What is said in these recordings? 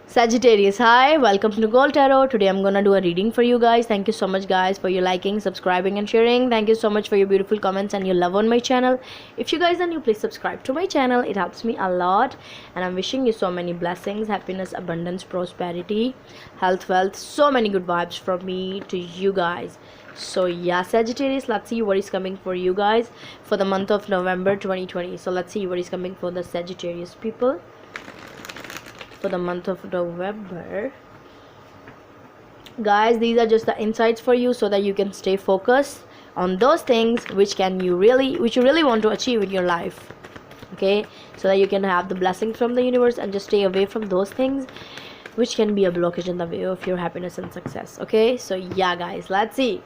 Sagittarius, hi, welcome to Nicole Tarot. Today I'm gonna do a reading for you guys. Thank you so much, guys, for your liking, subscribing, and sharing. Thank you so much for your beautiful comments and your love on my channel. If you guys are new, please subscribe to my channel. It helps me a lot, and I'm wishing you so many blessings, happiness, abundance, prosperity, health, wealth, so many good vibes from me to you guys. So yeah, Sagittarius, let's see what is coming for you guys for the month of November 2020. So let's see what is coming for the Sagittarius people for the month of November. Guys, these are just the insights for you so that you can stay focused on those things which you really want to achieve in your life. Okay, so that you can have the blessing from the universe and just stay away from those things which can be a blockage in the way of your happiness and success. Okay, so yeah guys, let's see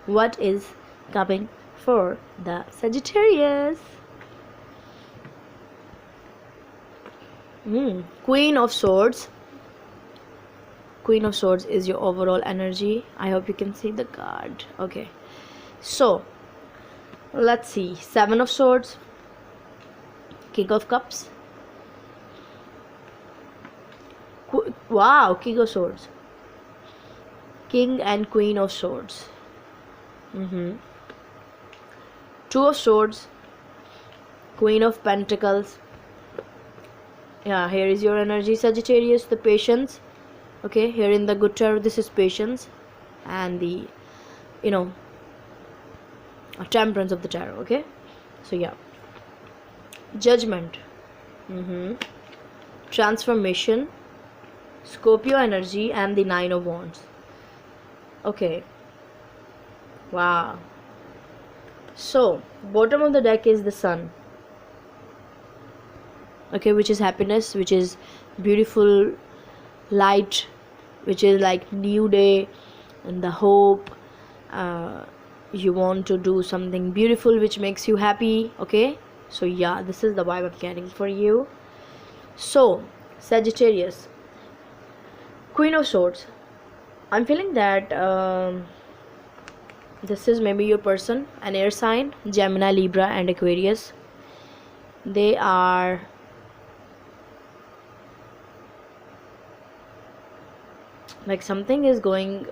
what is coming for the Sagittarius. Queen of Swords. Queen of Swords is your overall energy. I hope you can see the card. Okay, so let's see. Seven of Swords, King of Cups. Wow, King of Swords, King and Queen of Swords. Two of Swords, Queen of Pentacles. Yeah, here is your energy, Sagittarius, the patience. Okay, here in the good tarot, this is patience, and the temperance of the tarot. Okay, so yeah, Judgment, transformation, Scorpio energy, and the Nine of Wands. Okay, wow. So bottom of the deck is the Sun. Okay, which is happiness, which is beautiful light, which is like new day and the hope. You want to do something beautiful which makes you happy. Okay, so yeah, this is the vibe I'm getting for you. So Sagittarius, Queen of Swords, I'm feeling that this is maybe your person, an air sign, Gemini, Libra, and Aquarius. They are like something is going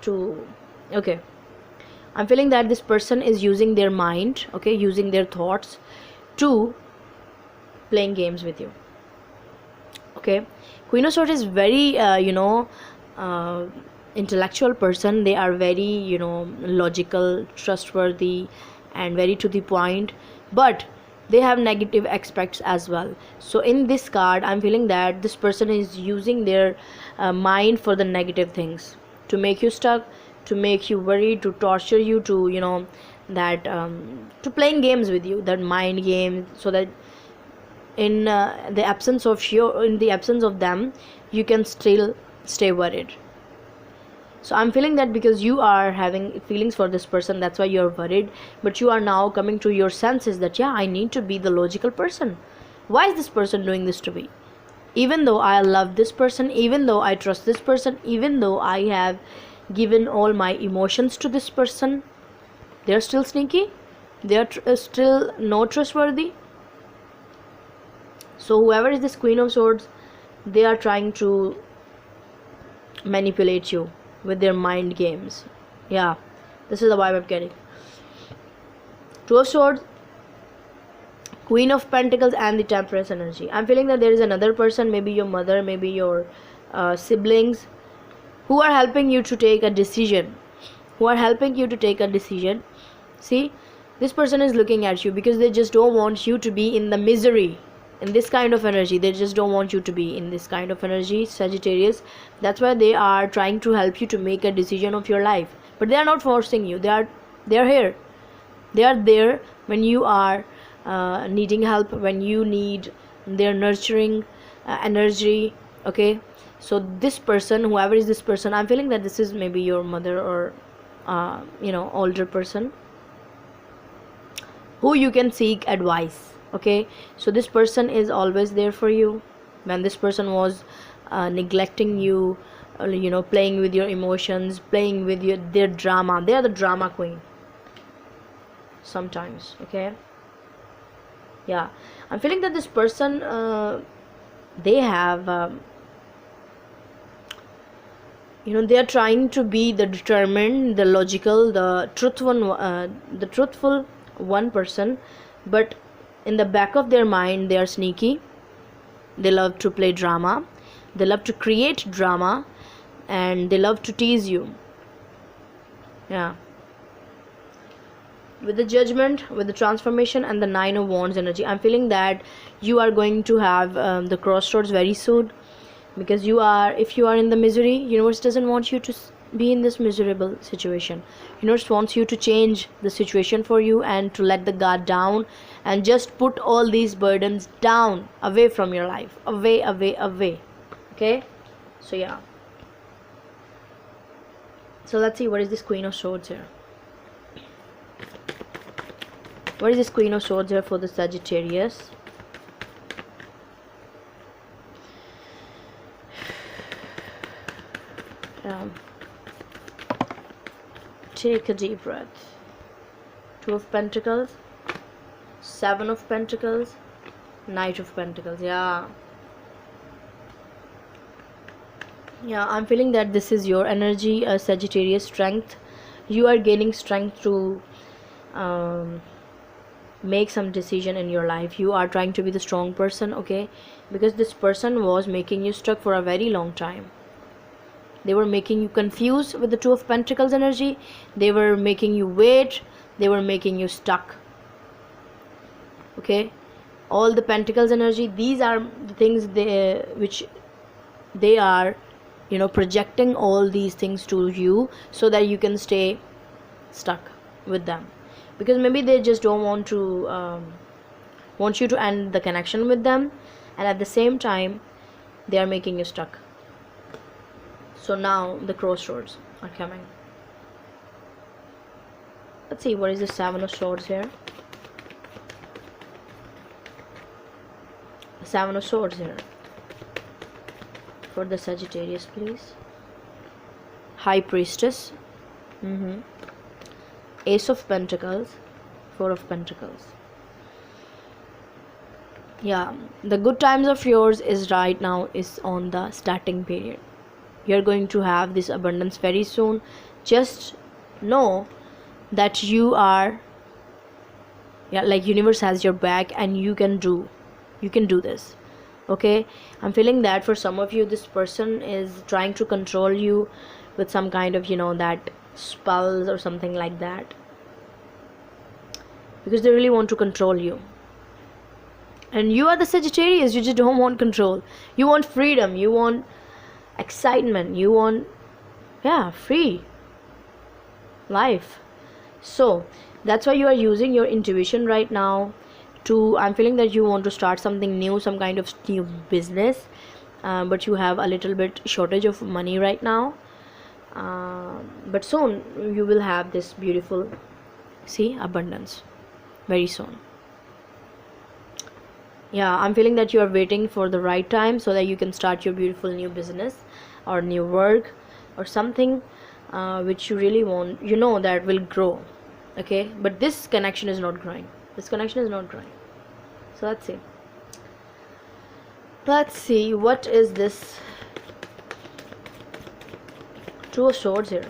to okay, I'm feeling that this person is using their mind, okay, using their thoughts to playing games with you. Okay, Queen of Swords is very intellectual person. They are very logical, trustworthy, and very to the point, but they have negative aspects as well. So in this card I'm feeling that this person is using their mind for the negative things, to make you stuck, to make you worried, to torture you, to that to playing games with you, that mind game, so that in the absence of them you can still stay worried. So I'm feeling that because you are having feelings for this person, that's why you're worried, but you are now coming to your senses that yeah, I need to be the logical person. Why is this person doing this to me? Even though I love this person, even though I trust this person, even though I have given all my emotions to this person, they're still sneaky, they're still not trustworthy. So whoever is this Queen of Swords, they are trying to manipulate you with their mind games. Yeah, this is the vibe I'm getting. Two of Swords, Queen of Pentacles, and the Temperance energy. I'm feeling that there is another person, maybe your mother, maybe your siblings, who are helping you to take a decision. See, this person is looking at you because they just don't want you to be in the misery, in this kind of energy. They just don't want you to be in this kind of energy, Sagittarius. That's why they are trying to help you to make a decision of your life, but they are not forcing you. They are here, they are there when you are needing help, when you need their nurturing energy. Okay, so this person, whoever is this person, I'm feeling that this is maybe your mother or older person who you can seek advice. Okay, so this person is always there for you when this person was neglecting you, playing with your emotions, playing with their drama. They are the drama queen sometimes. Okay, yeah, I'm feeling that this person they have They are trying to be the determined, the logical, the truthful one person, but in the back of their mind they are sneaky. They love to play drama, they love to create drama, and they love to tease you. Yeah. With the Judgment, with the Transformation, and the Nine of Wands energy, I'm feeling that you are going to have the crossroads very soon. Because if you are in the misery, universe doesn't want you to be in this miserable situation. Universe wants you to change the situation for you, and to let the guard down, and just put all these burdens down, away from your life, away, away, away. Okay, so yeah. So let's see, what is this Queen of Swords here? What is this Queen of Swords here for the Sagittarius? Take a deep breath. Two of Pentacles, Seven of Pentacles, Knight of Pentacles. Yeah, I'm feeling that this is your energy, Sagittarius. Strength. You are gaining strength to make some decision in your life. You are trying to be the strong person, okay? Because this person was making you stuck for a very long time. They were making you confused with the Two of Pentacles energy. They were making you wait. They were making you stuck. Okay, all the Pentacles energy, these are the things which they are projecting all these things to you, so that you can stay stuck with them. Because maybe they just don't want you to end the connection with them, and at the same time they are making you stuck. So now the crossroads are coming. Let's see, what is the Seven of Swords here? Seven of Swords here for the Sagittarius, please. High Priestess, Ace of Pentacles, Four of Pentacles. Yeah, the good times of yours is right now is on the starting period. You're going to have this abundance very soon. Just know that you are, like universe has your back, and you can do this. Okay, I'm feeling that for some of you, this person is trying to control you with some kind of that spells or something like that, because they really want to control you. And you are the Sagittarius, you just don't want control. You want freedom, you want excitement, you want free life. So that's why you are using your intuition right now to, I'm feeling that you want to start something new, some kind of new business, but you have a little bit shortage of money right now, but soon you will have this beautiful abundance very soon. I'm feeling that you are waiting for the right time, so that you can start your beautiful new business or new work or something which you really want, that will grow. Okay, but this connection is not growing. So let's see what is this Two of Swords here.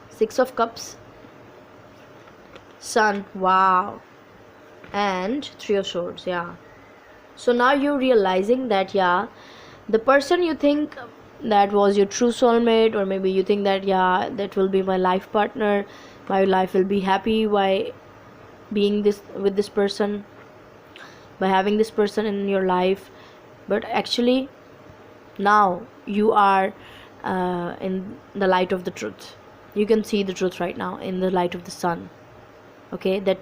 Six of Cups, Sun, wow, and Three of Swords. So now you're realizing that the person you think that was your true soulmate, or maybe you think that that will be my life partner, my life will be happy by being with this person, by having this person in your life. But actually now you are in the light of the truth. You can see the truth right now in the light of the sun. Okay, that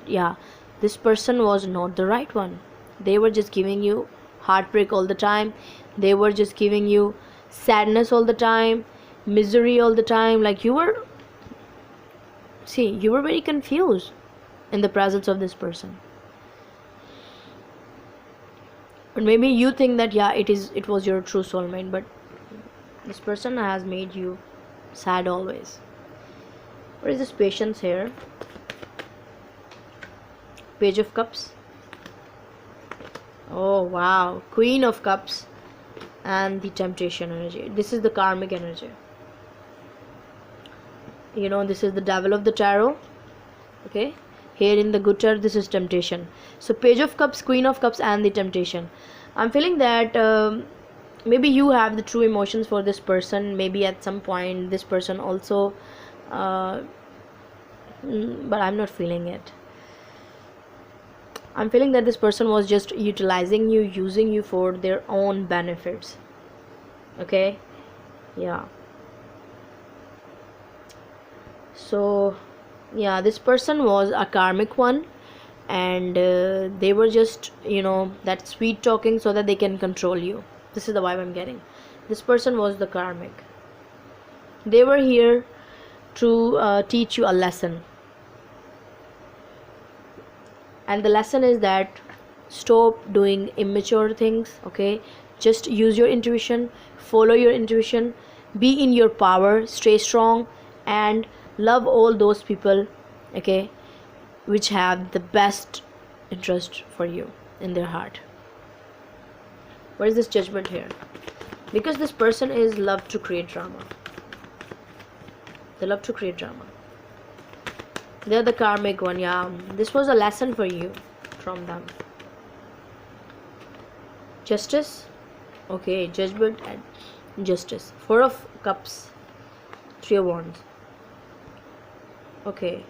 this person was not the right one. They were just giving you heartbreak all the time. They were just giving you sadness all the time, misery all the time. Like you were very confused in the presence of this person. But maybe you think that it was your true soulmate, but this person has made you sad always. What is this Patience here? Page of Cups. Oh wow, Queen of Cups, and the temptation energy. This is the karmic energy. You know, this is the devil of the tarot. Okay, here in the good tarot, this is temptation. So page of cups, queen of cups, and the temptation. I'm feeling that maybe you have the true emotions for this person. Maybe at some point this person also but I'm not feeling it. I'm feeling that this person was just utilizing you, using you for their own benefits. Okay, yeah. So yeah, this person was a karmic one, and they were just, you know, that sweet talking so that they can control you. This is the vibe I'm getting. This person was the karmic. They were here to teach you a lesson, and the lesson is that stop doing immature things. Okay, just use your intuition, follow your intuition, be in your power, stay strong, and love all those people, okay, which have the best interest for you in their heart. What is this judgment here? Because this person is love to create drama. They love to create drama. They're the karmic one. Yeah, this was a lesson for you from them. Justice. Okay, judgment and justice. Four of cups, three of wands. Okay,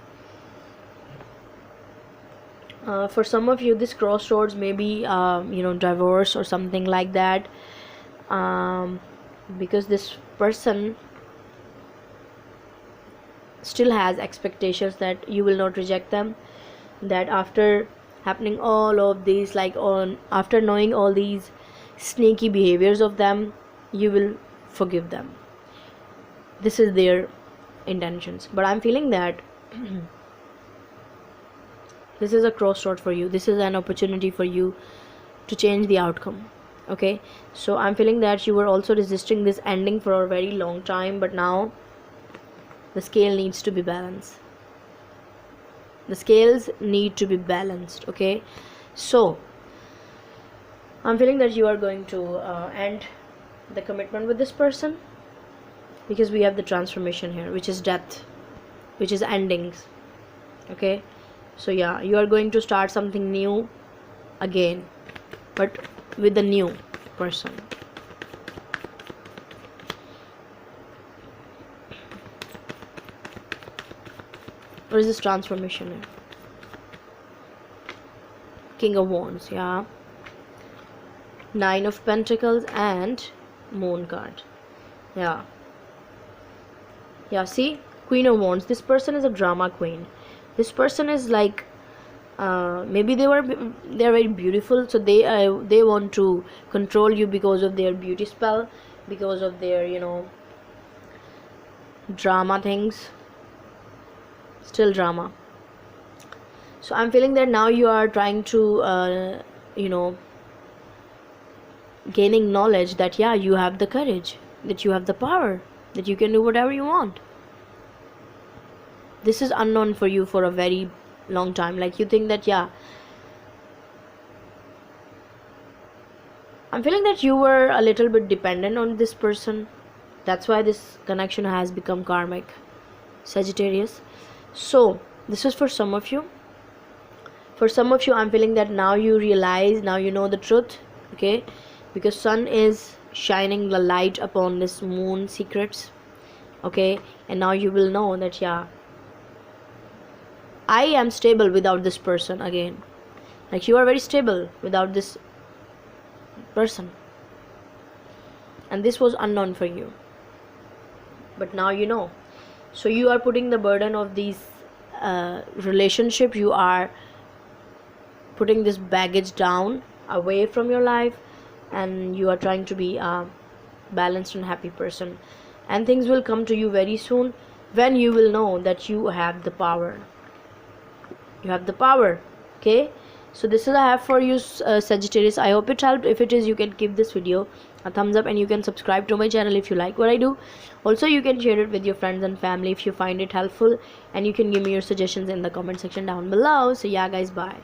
for some of you this crossroads may be you know, divorce or something like that, because this person still has expectations that you will not reject them, that after happening all of these, like on after knowing all these sneaky behaviors of them, you will forgive them. This is their intentions. But I'm feeling that this is a crossroad for you. This is an opportunity for you to change the outcome. Okay, so I'm feeling that you were also resisting this ending for a very long time, but now the scale needs to be balanced. The scales need to be balanced. Okay, so I'm feeling that you are going to end the commitment with this person, because we have the transformation here, which is death, which is endings. Okay, so yeah, you are going to start something new again, but with a new person. What is this transformation here? King of Wands. Yeah, Nine of Pentacles and Moon card. Yeah, see, Queen of Wands. This person is a drama queen. This person is like maybe they're very beautiful, so they want to control you because of their beauty spell, because of their, you know, drama things. Still drama. So I'm feeling that now you are trying to you know, gaining knowledge that yeah, you have the courage, that you have the power, that you can do whatever you want. This is unknown for you for a very long time. Like, you think that yeah, I'm feeling that you were a little bit dependent on this person. That's why this connection has become karmic, Sagittarius. So this is for some of you. For some of you, I'm feeling that now you realize, now you know the truth. Okay, because sun is shining the light upon this moon secrets. Okay, and now you will know that yeah, I am stable without this person again. Like, you are very stable without this person, and this was unknown for you, but now you know. So you are putting the burden of these relationship, you are putting this baggage down away from your life, and you are trying to be a balanced and happy person, and things will come to you very soon when you will know that you have the power. You have the power. Okay, so this is I have for you, Sagittarius. I hope it helped. If it is, you can give this video a thumbs up, and you can subscribe to my channel if you like what I do. Also, you can share it with your friends and family if you find it helpful, and you can give me your suggestions in the comment section down below. So yeah guys, bye.